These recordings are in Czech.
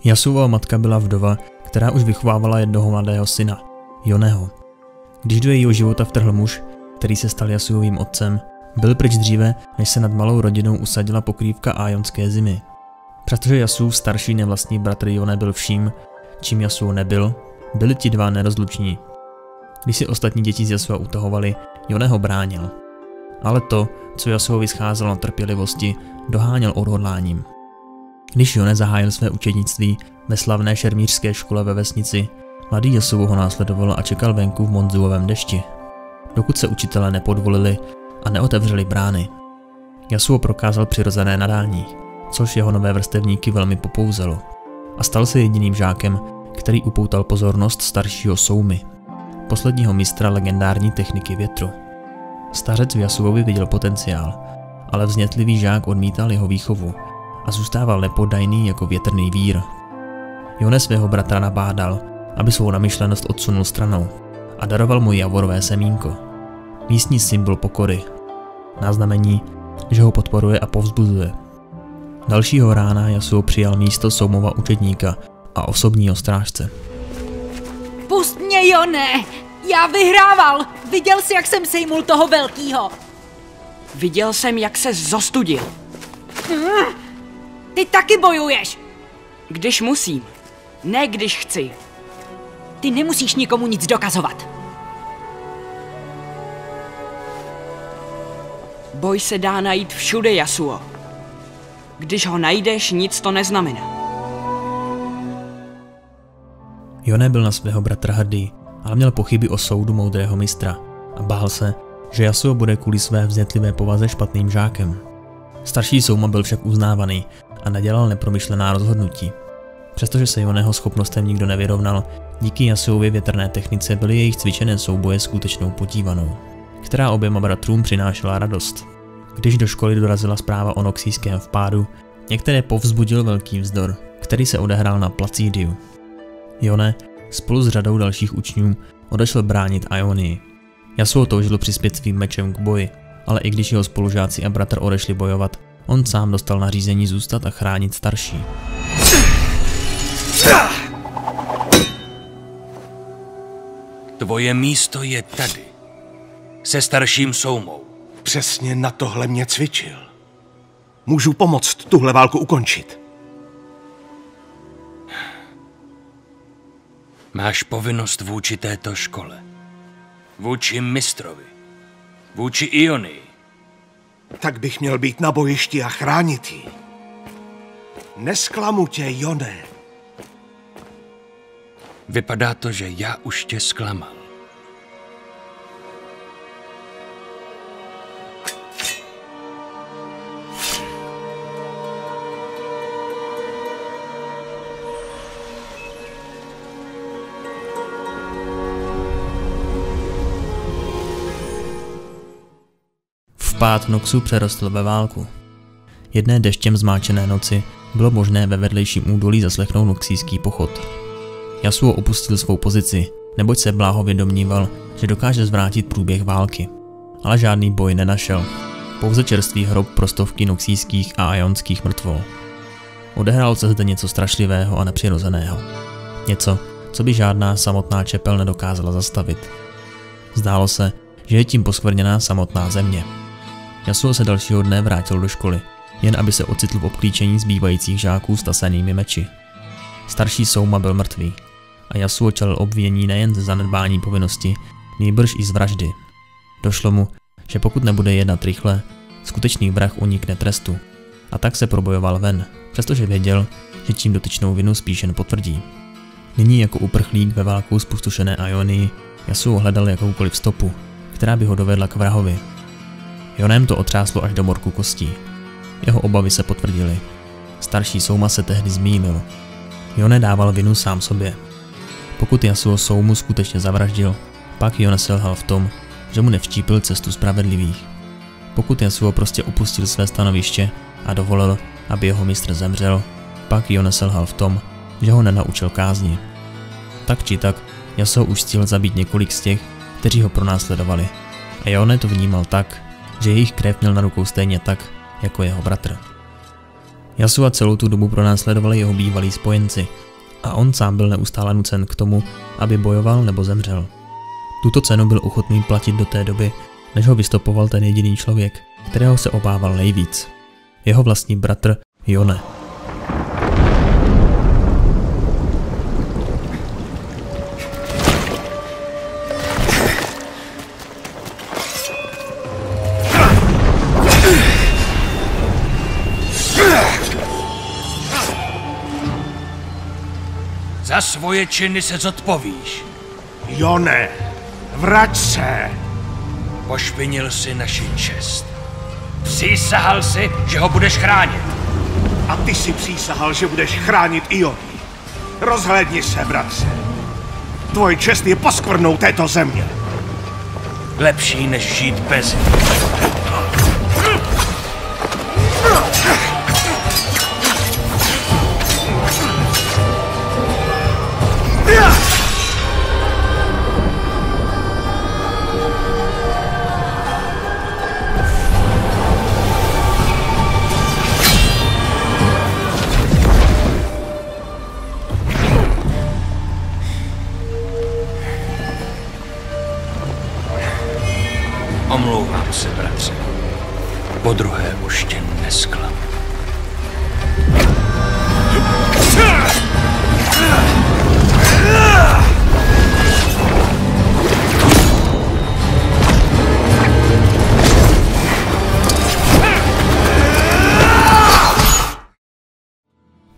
Yasuova matka byla vdova, která už vychovávala jednoho mladého syna, Joneho. Když do jejího života vtrhl muž, který se stal Yasuovým otcem, byl pryč dříve, než se nad malou rodinou usadila pokrývka ájonské zimy. Přestože Yasuův starší nevlastní bratr Jone byl vším, čím Yasuo nebyl, byli ti dva nerozluční. Když si ostatní děti z Yasua utahovali, Jone ho bránil. Ale to, co Yasuovi scházelo na trpělivosti, doháněl odhodláním. Když Jone zahájil své učednictví ve slavné šermířské škole ve vesnici, mladý Yasuo ho následoval a čekal venku v Monzuovém dešti, dokud se učitelé nepodvolili a neotevřeli brány. Yasuo prokázal přirozené nadání, což jeho nové vrstevníky velmi popouzelo, a stal se jediným žákem, který upoutal pozornost staršího Soumy, posledního mistra legendární techniky větru. Stařec v Yasuovi viděl potenciál, ale vznětlivý žák odmítal jeho výchovu a zůstával nepoddajný jako větrný vír. Jone svého bratra nabádal, aby svou namyšlenost odsunul stranou, a daroval mu javorové semínko, místní symbol pokory, na znamení, že ho podporuje a povzbuzuje. Dalšího rána Yasuo přijal místo Soumova učedníka a osobního strážce. Pust mě, Jone! Já vyhrával! Viděl jsi, jak jsem sejmul toho velkýho! Viděl jsem, jak se zostudil. Ty taky bojuješ! Když musím, ne když chci. Ty nemusíš nikomu nic dokazovat. Boj se dá najít všude, Yasuo. Když ho najdeš, nic to neznamená. Jone byl na svého bratra hrdý, ale měl pochyby o soudu moudrého mistra a bál se, že Yasuo bude kvůli své vznětlivé povaze špatným žákem. Starší Souma byl však uznávaný a nedělal nepromyšlená rozhodnutí. Přestože se Joneho schopnostem nikdo nevyrovnal, díky Yasuově větrné technice byly jejich cvičené souboje skutečnou podívanou, která oběma bratrům přinášela radost. Když do školy dorazila zpráva o noxijském vpádu, některé povzbudil velký vzdor, který se odehrál na Placídiu. Jone spolu s řadou dalších učňů odešel bránit Ionii. Yasuo toužil přispět svým mečem k boji, ale i když jeho spolužáci a bratr odešli bojovat, on sám dostal nařízení zůstat a chránit starší. Tvoje místo je tady, se starším Soumou. Přesně na tohle mě cvičil. Můžu pomoct tuhle válku ukončit. Máš povinnost vůči této škole. Vůči mistrovi. Vůči Ionii. Tak bych měl být na bojišti a chránit ji. Nesklamu tě, Jone. Vypadá to, že já už tě zklamal. Vpád Noxu přerostl ve válku. Jedné deštěm zmáčené noci bylo možné ve vedlejším údolí zaslechnout noxijský pochod. Yasuo opustil svou pozici, neboť se bláhově domníval, že dokáže zvrátit průběh války. Ale žádný boj nenašel. Pouze čerstvý hrob pro stovky noxijských a ajonských mrtvol. Odehrálo se zde něco strašlivého a nepřirozeného. Něco, co by žádná samotná čepel nedokázala zastavit. Zdálo se, že je tím poskvrněná samotná země. Yasuo se dalšího dne vrátil do školy, jen aby se ocitl v obklíčení zbývajících žáků s tasenými meči. Starší Souma byl mrtvý a Yasuo čelil obvinění nejen ze zanedbání povinnosti, nýbrž i z vraždy. Došlo mu, že pokud nebude jednat rychle, skutečný vrah unikne trestu, a tak se probojoval ven, přestože věděl, že tím dotyčnou vinu spíš jen potvrdí. Nyní jako uprchlík ve válkou zpustošené Ionii Yasuo hledal jakoukoliv stopu, která by ho dovedla k vrahovi. Jonem to otřáslo až do morku kostí. Jeho obavy se potvrdily. Starší Souma se tehdy zmýlil. Jone dával vinu sám sobě. Pokud Yasuo Soumu skutečně zavraždil, pak Jone selhal v tom, že mu nevštípil cestu spravedlivých. Pokud Yasuo prostě opustil své stanoviště a dovolil, aby jeho mistr zemřel, pak Jone selhal v tom, že ho nenaučil kázni. Tak či tak, Yasuo už stihl zabít několik z těch, kteří ho pronásledovali. A Jone to vnímal tak, že jejich krev měl na rukou stejně tak, jako jeho bratr. Jasua celou tu dobu pronásledovali jeho bývalí spojenci a on sám byl neustále nucen k tomu, aby bojoval nebo zemřel. Tuto cenu byl ochotný platit do té doby, než ho vystopoval ten jediný člověk, kterého se obával nejvíc. Jeho vlastní bratr Jone. Za svoje činy se zodpovíš. Jone, vrať se! Pošpinil si naši čest. Přísahal si, že ho budeš chránit. A ty si přísahal, že budeš chránit i Jony. Rozhlédni se, bratře. Tvoje čest je poskvrnou této země. Lepší, než žít bez ní. Omlouvám se, bratře. Podruhé už tě nesklamu.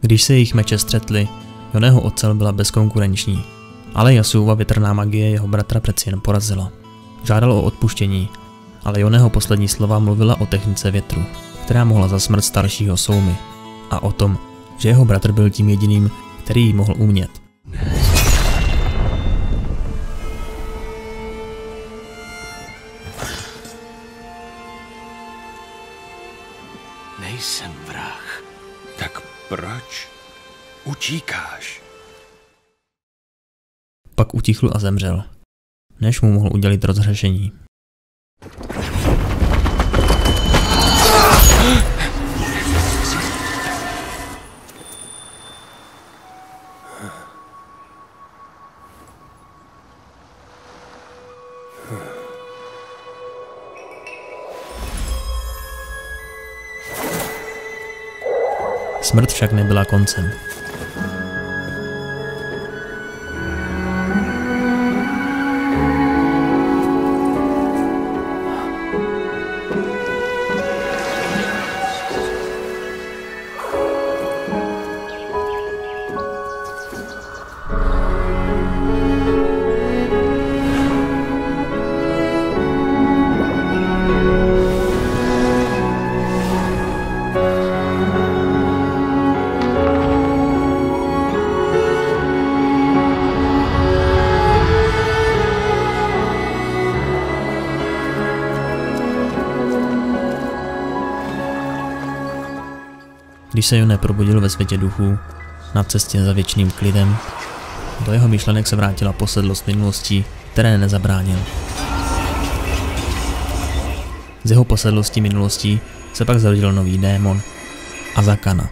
Když se jejich meče střetly, Joneho ocel byla bezkonkurenční, ale Yasuova větrná magie jeho bratra přeci jen porazila. Žádal o odpuštění, ale Joneho poslední slova mluvila o technice větru, která mohla za smrt staršího Soumy, a o tom, že jeho bratr byl tím jediným, který ji mohl umět. Nejsem vrah. Tak proč utíkáš? Pak utichl a zemřel, než mu mohl udělit rozhřešení. Smrt však nebyla koncem. Když se Jone probudil ve světě duchů, na cestě za věčným klidem, do jeho myšlenek se vrátila posedlost minulostí, které nezabránil. Z jeho posedlosti minulostí se pak zrodil nový démon, Azakana.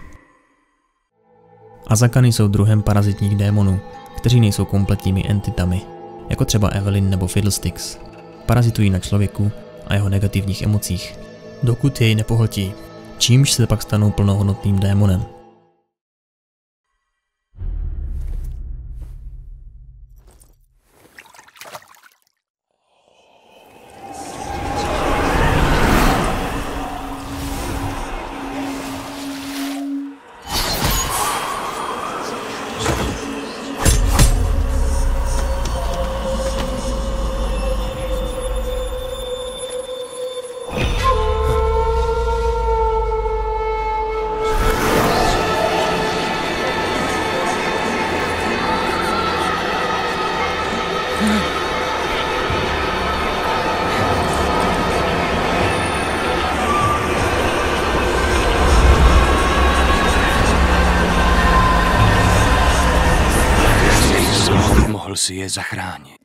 Azakany jsou druhem parazitních démonů, kteří nejsou kompletními entitami, jako třeba Evelyn nebo Fiddlesticks. Parazitují na člověku a jeho negativních emocích, dokud jej nepohltí, čímž se pak stanou plnohodnotným démonem. Mohl si je zachránit.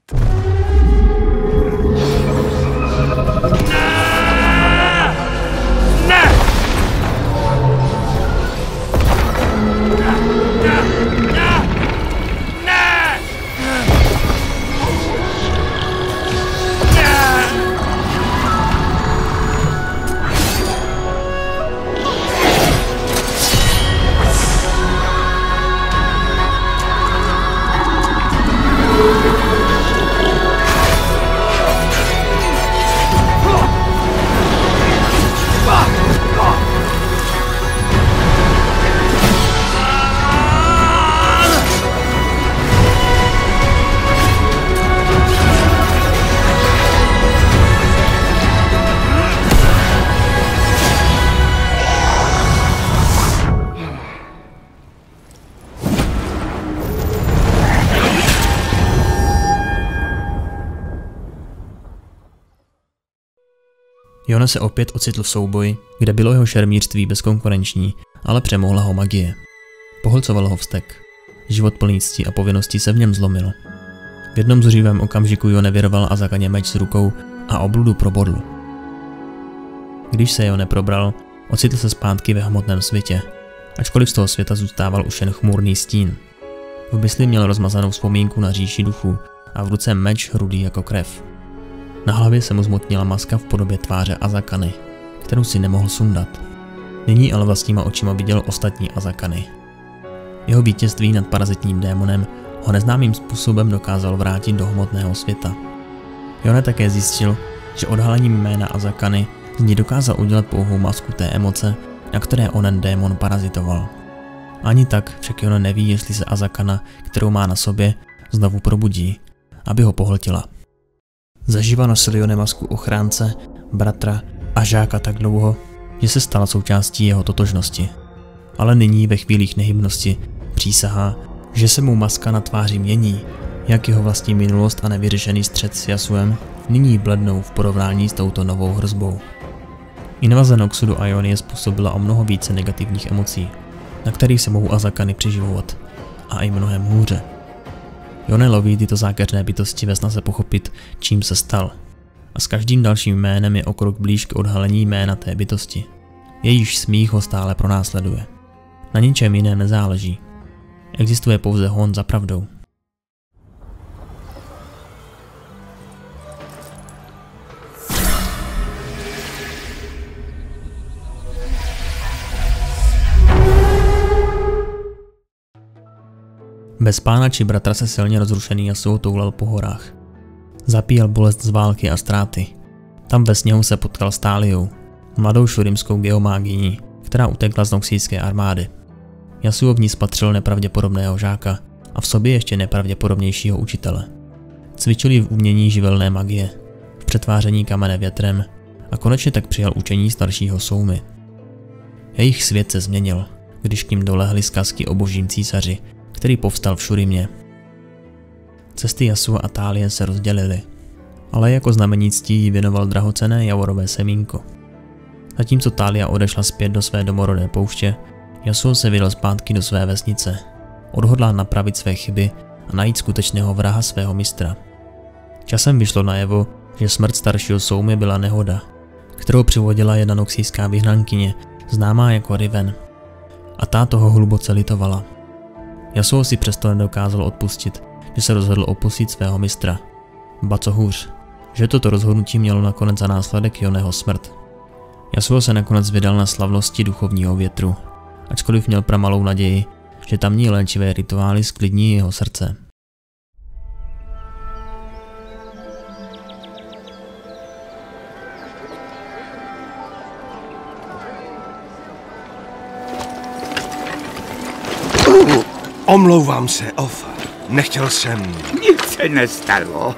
Jone se opět ocitl v souboji, kde bylo jeho šermířství bezkonkurenční, ale přemohla ho magie. Pohlcoval ho vztek. Život plný cti a povinností se v něm zlomil. V jednom zuřivém okamžiku Jone vyrval Azakaně meč s rukou a obludu probodl. Když se Jone probral, ocitl se zpátky ve hmotném světě, ačkoliv z toho světa zůstával už jen chmurný stín. V mysli měl rozmazanou vzpomínku na říši duchů a v ruce meč rudý jako krev. Na hlavě se mu zmotnila maska v podobě tváře Azakany, kterou si nemohl sundat. Nyní ale vlastníma očima viděl ostatní Azakany. Jeho vítězství nad parazitním démonem ho neznámým způsobem dokázal vrátit do hmotného světa. Jone také zjistil, že odhalením jména Azakany z ní dokázal udělat pouhou masku té emoce, na které onen démon parazitoval. Ani tak však Jone neví, jestli se Azakana, kterou má na sobě, znovu probudí, aby ho pohltila. Zaživa nosil Jone masku ochránce, bratra a žáka tak dlouho, že se stala součástí jeho totožnosti. Ale nyní ve chvílích nehybnosti přísahá, že se mu maska na tváři mění, jak jeho vlastní minulost a nevyřešený střet s Yasuem nyní blednou v porovnání s touto novou hrozbou. Invaze Noxudu a Ionie způsobila o mnoho více negativních emocí, na kterých se mohou Azakany přiživovat, a i mnohem hůře. Jone loví tyto zákeřné bytosti ve snaze pochopit, čím se stal, a s každým dalším jménem je o krok blíž k odhalení jména té bytosti. Jejíž smích ho stále pronásleduje. Na ničem jiném nezáleží. Existuje pouze hon za pravdou. Bez pána či bratra se silně rozrušený Yasuo toulal po horách. Zapíjel bolest z války a ztráty. Tam ve sněhu se potkal s Táliou, mladou šurimskou geomágyní, která utekla z noxijské armády. Yasuo v ní spatřil nepravděpodobného žáka a v sobě ještě nepravděpodobnějšího učitele. Cvičili v umění živelné magie, v přetváření kamene větrem a konečně tak přijal učení staršího Soumy. Jejich svět se změnil, když k nim dolehly zkazky o božím císaři, který povstal v Šurimě. Cesty Yasuo a Tálie se rozdělily, ale jako znamení ctí jí věnoval drahocenné javorové semínko. Zatímco Tália odešla zpět do své domorodé pouště, Yasuo se vydal zpátky do své vesnice, odhodlal napravit své chyby a najít skutečného vraha svého mistra. Časem vyšlo najevo, že smrt staršího Soumy byla nehoda, kterou přivodila jedna noxijská vyhnankyně, známá jako Riven, a ta toho hluboce litovala. Yasuo si přesto nedokázal odpustit, že se rozhodl opustit svého mistra. Ba co hůř, že toto rozhodnutí mělo nakonec za následek Joneho smrt. Yasuo se nakonec vydal na slavnosti duchovního větru, ačkoliv měl pramalou naději, že tamní léčivé rituály sklidní jeho srdce. Omlouvám se, Ofa. Nechtěl jsem... Nic se nestalo.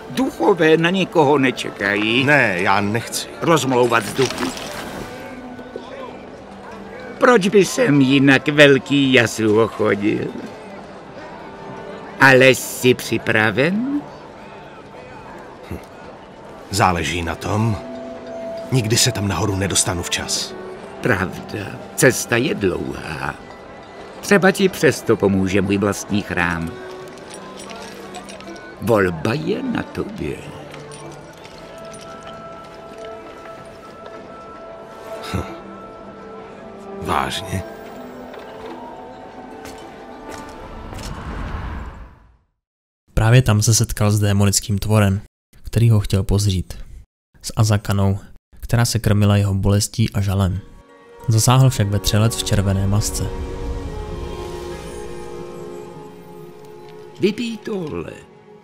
Duchové na nikoho nečekají. Ne, já nechci. Rozmlouvat s duchy. Proč by sem jinak velký Yasuo chodil? Ale jsi připraven? Záleží na tom. Nikdy se tam nahoru nedostanu včas. Pravda, cesta je dlouhá. Třeba ti přesto pomůže můj vlastní chrám. Volba je na tobě. Vážně? Právě tam se setkal s démonickým tvorem, který ho chtěl pozřít. S Azakanou, která se krmila jeho bolestí a žalem. Zasáhl však vetřelec v červené masce. Vypij tohle.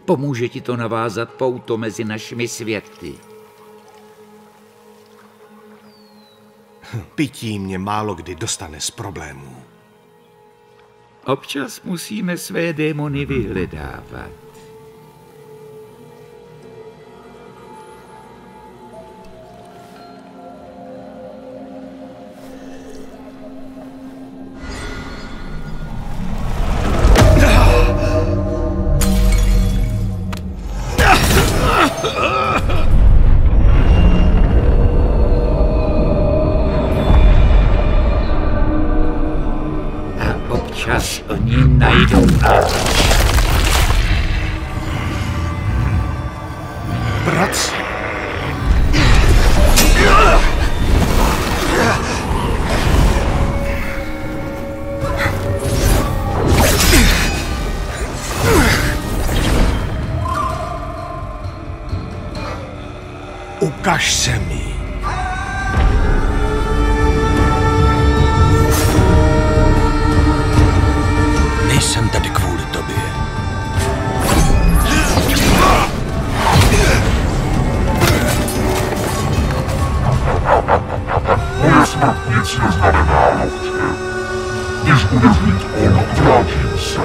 Pomůže ti to navázat pouto mezi našimi světy. Pití mě málo kdy dostane z problémů. Občas musíme své démony vyhledávat. čas oni najdou návrat. Bratři. Ukaž se mi. Nejsem tady kvůli tobě. Moje smrt nic neznamená, lovče. Když budeš mít on, vrátím se.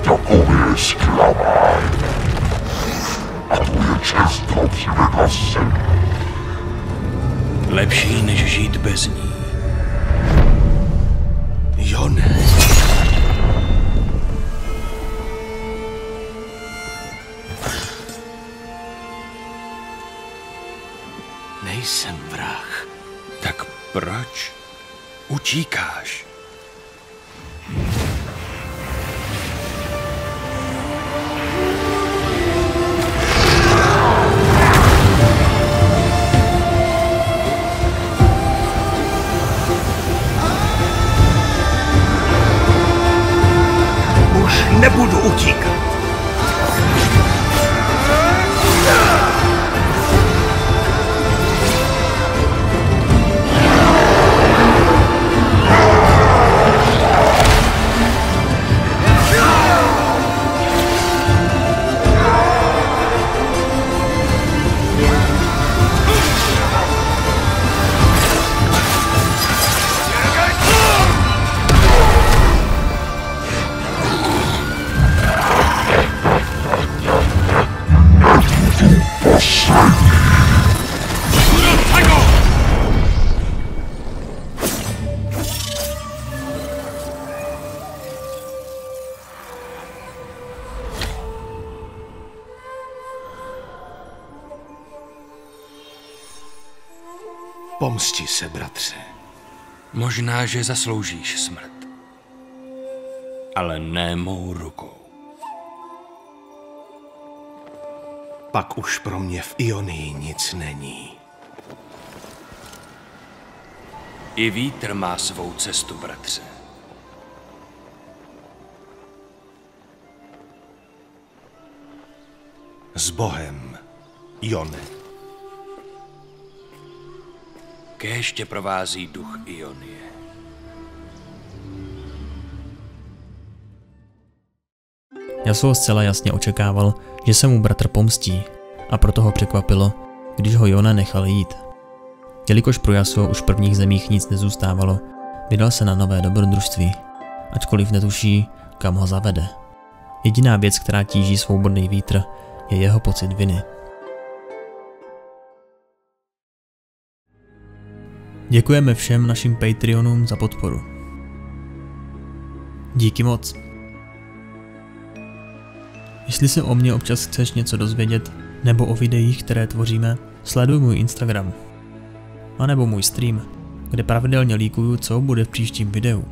Takové zklamání. A tvoje čest ho přivedla sem. Lepší, než žít bez ní. Jone. Nejsem vrah. Tak proč utíkáš? Už nebudu utíkat. Pomsti se, bratře. Možná, že zasloužíš smrt. Ale ne mou rukou. Pak už pro mě v Ionii nic není. I vítr má svou cestu, bratře. S Bohem, Jone. Kéž tě provází duch Ionie. Yasuo zcela jasně očekával, že se mu bratr pomstí, a proto ho překvapilo, když ho Jone nechal jít. Jelikož pro Yasuo už v prvních zemích nic nezůstávalo, vydal se na nové dobrodružství, ačkoliv netuší, kam ho zavede. Jediná věc, která tíží svobodný vítr, je jeho pocit viny. Děkujeme všem našim Patreonům za podporu. Díky moc. Jestli se o mě občas chceš něco dozvědět, nebo o videích, které tvoříme, sleduj můj Instagram. A nebo můj stream, kde pravidelně líkuju, co bude v příštím videu.